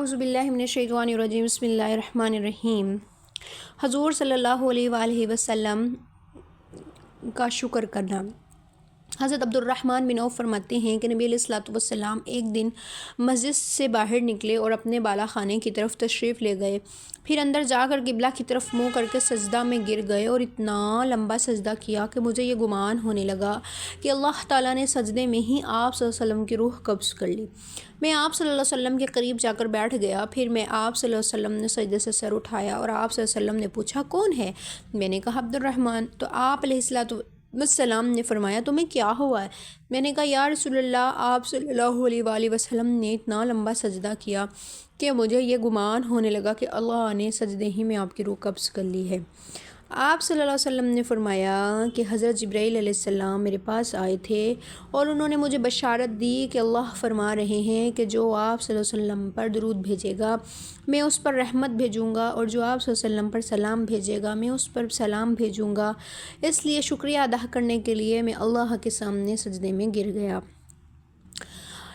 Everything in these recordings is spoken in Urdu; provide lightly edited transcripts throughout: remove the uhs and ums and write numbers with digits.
اعوذ باللہ من الشیطان الرجیم بسم اللہ الرحمن الرحیم۔ حضور صلی اللہ علیہ وآلہ وسلم کا شکر کرنا۔ حضرت عبد الرحمن بن عوف فرماتے ہیں کہ نبی علیہ الصلوۃ والسلام ایک دن مسجد سے باہر نکلے اور اپنے بالا خانے کی طرف تشریف لے گئے، پھر اندر جا کر قبلہ کی طرف منہ کر کے سجدہ میں گر گئے اور اتنا لمبا سجدہ کیا کہ مجھے یہ گمان ہونے لگا کہ اللہ تعالیٰ نے سجدے میں ہی آپ صلی اللہ علیہ وسلم کی روح قبض کر لی۔ میں آپ صلی اللہ علیہ وسلم کے قریب جا کر بیٹھ گیا، پھر میں آپ صلی اللہ علیہ وسلم نے سجدے سے سر اٹھایا اور آپ صلی اللہ علیہ وسلم نے پوچھا کون ہے؟ میں نے کہا عبد الرحمن۔ تو آپ علیہ السلام نے فرمایا تمہیں کیا ہوا ہے؟ میں نے کہا یا رسول اللہ، آپ صلی اللہ علیہ وآلہ وسلم نے اتنا لمبا سجدہ کیا کہ مجھے یہ گمان ہونے لگا کہ اللہ نے سجدے ہی میں آپ کی روح قبض کر لی ہے۔ آپ صلی اللہ علیہ وسلم نے فرمایا کہ حضرت جبرائیل علیہ السلام میرے پاس آئے تھے اور انہوں نے مجھے بشارت دی کہ اللہ فرما رہے ہیں کہ جو آپ صلی اللہ علیہ وسلم پر درود بھیجے گا میں اس پر رحمت بھیجوں گا، اور جو آپ صلی اللہ علیہ وسلم پر سلام بھیجے گا میں اس پر سلام بھیجوں گا۔ اس لیے شکریہ ادا کرنے کے لیے میں اللہ کے سامنے سجدے میں گر گیا۔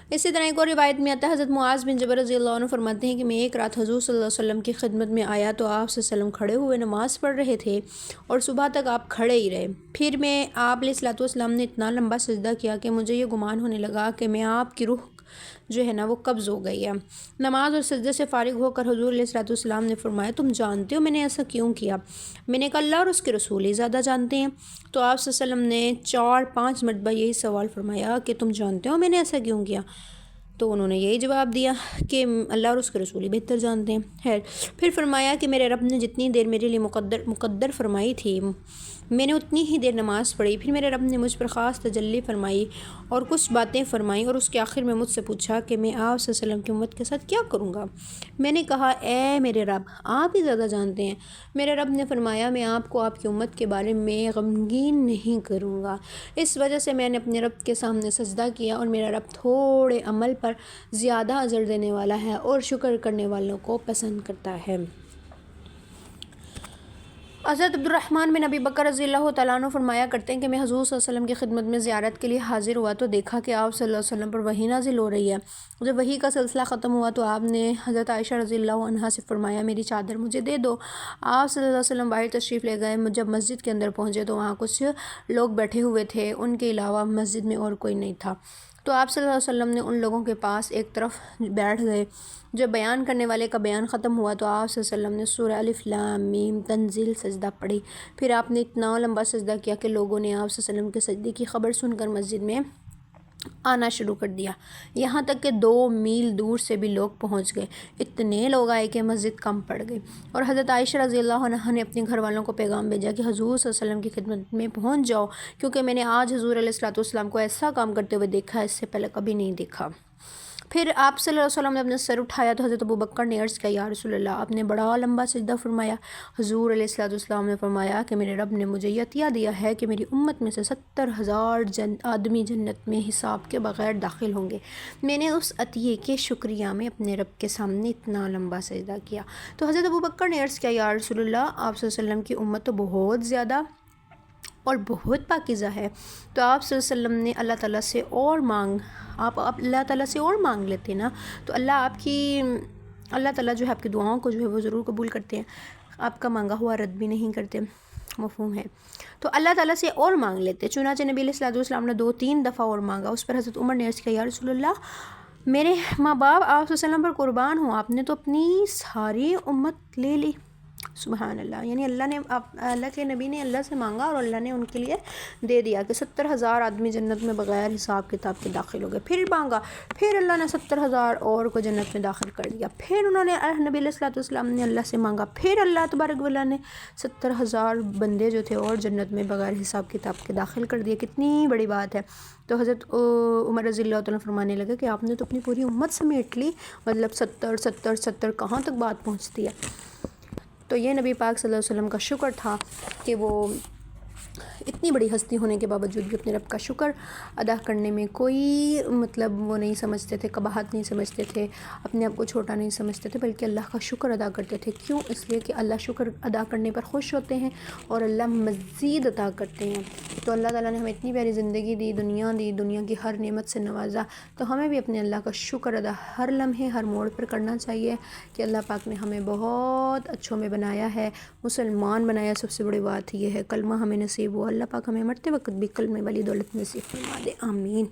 اسی طرح ایک اور روایت میں آتا ہے، حضرت معاذ بن جبل رضی اللہ عنہ فرماتے ہیں کہ میں ایک رات حضور صلی اللہ علیہ وسلم کی خدمت میں آیا تو آپ صلی اللہ علیہ وسلم کھڑے ہوئے نماز پڑھ رہے تھے اور صبح تک آپ کھڑے ہی رہے۔ پھر میں آپ علیہ الصلوۃ والسلام نے اتنا لمبا سجدہ کیا کہ مجھے یہ گمان ہونے لگا کہ میں آپ کی روح جو ہے نا وہ قبض ہو گئی ہے۔ نماز اور سجدے سے فارغ ہو کر حضور علیہ الصلوۃ والسلام نے فرمایا تم جانتے ہو میں نے ایسا کیوں کیا؟ میں نے کہا اللہ اور اس کے رسول ہی زیادہ جانتے ہیں۔ تو آپ صلی اللہ علیہ وسلم نے 4-5 مرتبہ یہی سوال فرمایا کہ تم جانتے ہو میں نے ایسا کیوں کیا؟ تو انہوں نے یہی جواب دیا کہ اللہ اور اس کے رسول ہی بہتر جانتے ہیں۔ خیر، پھر فرمایا کہ میرے رب نے جتنی دیر میرے لیے مقدر فرمائی تھی میں نے اتنی ہی دیر نماز پڑھی۔ پھر میرے رب نے مجھ پر خاص تجلی فرمائی اور کچھ باتیں فرمائیں اور اس کے آخر میں مجھ سے پوچھا کہ میں آپ صلی اللہ علیہ وسلم کی امت کے ساتھ کیا کروں گا؟ میں نے کہا اے میرے رب، آپ ہی زیادہ جانتے ہیں۔ میرے رب نے فرمایا میں آپ کو آپ کی امت کے بارے میں غمگین نہیں کروں گا۔ اس وجہ سے میں نے اپنے رب کے سامنے سجدہ کیا، اور میرا رب تھوڑے عمل پر زیادہ اجر دینے والا ہے اور شکر کرنے والوں کو پسند کرتا ہے۔ حضرت عبد الرحمن بن ابی بکر رضی اللہ تعالیٰ عنہ فرمایا کرتے ہیں کہ میں حضور صلی اللہ علیہ وسلم کی خدمت میں زیارت کے لیے حاضر ہوا تو دیکھا کہ آپ صلی اللہ علیہ وسلم پر وحی نازل ہو رہی ہے۔ جب وحی کا سلسلہ ختم ہوا تو آپ نے حضرت عائشہ رضی اللہ عنہا سے فرمایا میری چادر مجھے دے دو۔ آپ صلی اللہ علیہ وسلم باہر تشریف لے گئے۔ جب مسجد کے اندر پہنچے تو وہاں کچھ لوگ بیٹھے ہوئے تھے، ان کے علاوہ مسجد میں اور کوئی نہیں تھا۔ تو آپ صلی اللہ علیہ وسلم نے ان لوگوں کے پاس ایک طرف بیٹھ گئے۔ جب بیان کرنے والے کا بیان ختم ہوا تو آپ صلی اللہ علیہ وسلم نے سورہ الف لام میم تنزیل سجدہ پڑھی۔ پھر آپ نے اتنا لمبا سجدہ کیا کہ لوگوں نے آپ صلی اللہ علیہ وسلم کے سجدے کی خبر سن کر مسجد میں آنا شروع کر دیا، یہاں تک کہ 2 میل دور سے بھی لوگ پہنچ گئے۔ اتنے لوگ آئے کہ مسجد کم پڑ گئی، اور حضرت عائشہ رضی اللہ عنہا نے اپنے گھر والوں کو پیغام بھیجا کہ حضور صلی اللہ علیہ وسلم کی خدمت میں پہنچ جاؤ، کیونکہ میں نے آج حضور علیہ الصلوۃ والسلام کو ایسا کام کرتے ہوئے دیکھا، اس سے پہلے کبھی نہیں دیکھا۔ پھر آپ صلی اللہ علیہ وسلم نے اپنا سر اٹھایا تو حضرت ابوبکر نے عرض کیا یا رسول اللہ، آپ نے بڑا لمبا سجدہ فرمایا۔ حضور علیہ الصلوۃ والسلام نے فرمایا کہ میرے رب نے مجھے یہ عطیہ دیا ہے کہ میری امت میں سے 70,000 آدمی جنت میں حساب کے بغیر داخل ہوں گے۔ میں نے اس عطیے کے شکریہ میں اپنے رب کے سامنے اتنا لمبا سجدہ کیا۔ تو حضرت ابوبکر نے عرض کیا یا رسول اللہ، آپ صلی اللہ علیہ وسلم کی امت تو بہت زیادہ اور بہت پاکیزہ ہے، تو آپ صلی اللہ علیہ وسلم نے اللہ تعالیٰ سے اور آپ اللہ تعالیٰ سے اور مانگ لیتے نا، تو اللہ تعالیٰ جو ہے آپ کی دعاؤں کو جو ہے وہ ضرور قبول کرتے ہیں، آپ کا مانگا ہوا رد بھی نہیں کرتے، مفہوم ہے۔ تو اللہ تعالیٰ سے اور مانگ لیتے۔ چنانچہ نبی علیہ الصلوۃ والسلام نے 2-3 دفعہ اور مانگا۔ اس پر حضرت عمر نے عرض کیا یا رسول اللہ، میرے ماں باپ آپ صلی اللہ علیہ وسلم پر قربان ہوں، آپ نے تو اپنی ساری امت لے لی۔ سبحان اللہ، یعنی اللہ کے نبی نے اللہ سے مانگا اور اللہ نے ان کے لیے دے دیا کہ 70,000 آدمی جنت میں بغیر حساب کتاب کے داخل ہو گئے۔ پھر مانگا، پھر اللہ نے 70,000 اور کو جنت میں داخل کر دیا۔ پھر انہوں نے نبی علیہ الصلوۃ والسلام نے اللہ سے مانگا، پھر اللہ تبارک و تعالیٰ نے 70,000 بندے جو تھے اور جنت میں بغیر حساب کتاب کے داخل کر دیے۔ کتنی بڑی بات ہے۔ تو حضرت عمر رضی اللہ تعالیٰ فرمانے لگے کہ آپ نے تو اپنی پوری امت سمیٹ لی، مطلب 70 کہاں تک بات پہنچتی ہے۔ تو یہ نبی پاک صلی اللہ علیہ وسلم کا شکر تھا کہ وہ اتنی بڑی ہستی ہونے کے باوجود بھی اپنے رب کا شکر ادا کرنے میں کوئی وہ نہیں سمجھتے تھے، قباحت نہیں سمجھتے تھے، اپنے آپ کو چھوٹا نہیں سمجھتے تھے، بلکہ اللہ کا شکر ادا کرتے تھے۔ کیوں؟ اس لیے کہ اللہ شکر ادا کرنے پر خوش ہوتے ہیں اور اللہ مزید عطا کرتے ہیں۔ تو اللہ تعالیٰ نے ہمیں اتنی پیاری زندگی دی، دنیا کی ہر نعمت سے نوازا، تو ہمیں بھی اپنے اللہ کا شکر ادا ہر لمحے ہر موڑ پر کرنا چاہیے کہ اللہ پاک نے ہمیں بہت اچھوں میں بنایا ہے، مسلمان بنایا۔ سب سے بڑی بات یہ ہے کلمہ ہمیں نصیب ہوا، اللہ پاک ہمیں مرتے وقت بھی کلمے والی دولت نصیب فرما دے، آمین۔